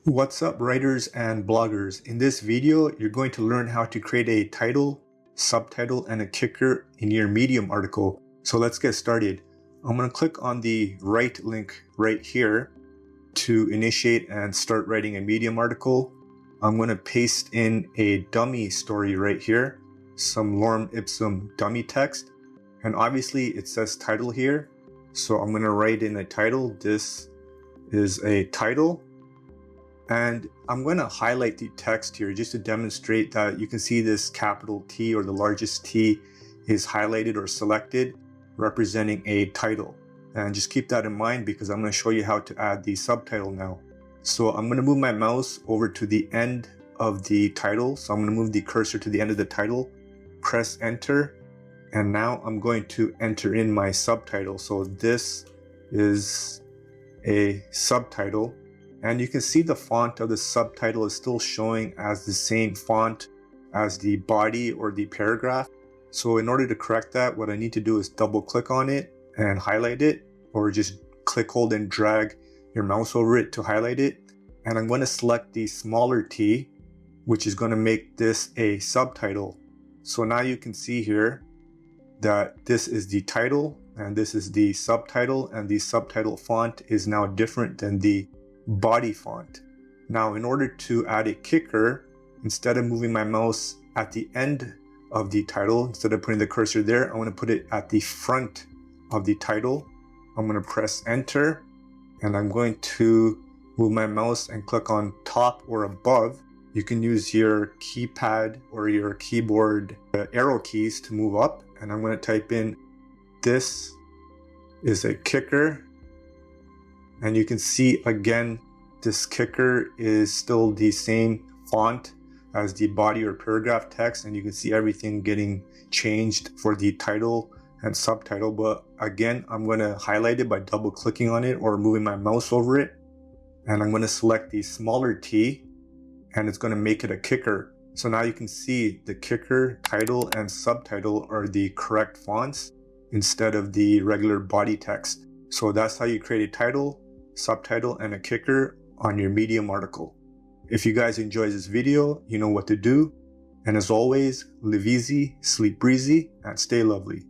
What's up, writers and bloggers? In this video, you're going to learn how to create a title, subtitle, and a kicker in your Medium article. So let's get started. I'm going to click on the right link right here to initiate and start writing a Medium article. I'm going to paste in a dummy story right here, some lorem ipsum dummy text. And obviously it says title here. So I'm going to write in a title. This is a title. And I'm going to highlight the text here just to demonstrate that you can see this capital T, or the largest T, is highlighted or selected, representing a title. And just keep that in mind because I'm going to show you how to add the subtitle now. So I'm going to move my mouse over to the end of the title. So I'm going to move the cursor to the end of the title, press enter, and now I'm going to enter in my subtitle. So this is a subtitle. And you can see the font of the subtitle is still showing as the same font as the body or the paragraph. So in order to correct that, what I need to do is double click on it and highlight it, or just click, hold, and drag your mouse over it to highlight it. And I'm going to select the smaller T, which is going to make this a subtitle. So now you can see here that this is the title and this is the subtitle, and the subtitle font is now different than the body font. Now, in order to add a kicker, instead of moving my mouse at the end of the title, instead of putting the cursor there, I want to put it at the front of the title. I'm going to press enter, and I'm going to move my mouse and click on top or above. You can use your keypad or your keyboard arrow keys to move up, and I'm going to type in, "This is a kicker." And you can see again, this kicker is still the same font as the body or paragraph text, and you can see everything getting changed for the title and subtitle. But again, I'm going to highlight it by double clicking on it or moving my mouse over it. And I'm going to select the smaller T, and it's going to make it a kicker. So now you can see the kicker, title, and subtitle are the correct fonts instead of the regular body text. So that's how you create a title, subtitle, and a kicker on your Medium article. If you guys enjoyed this video, you know what to do. And as always, live easy, sleep breezy, and stay lovely.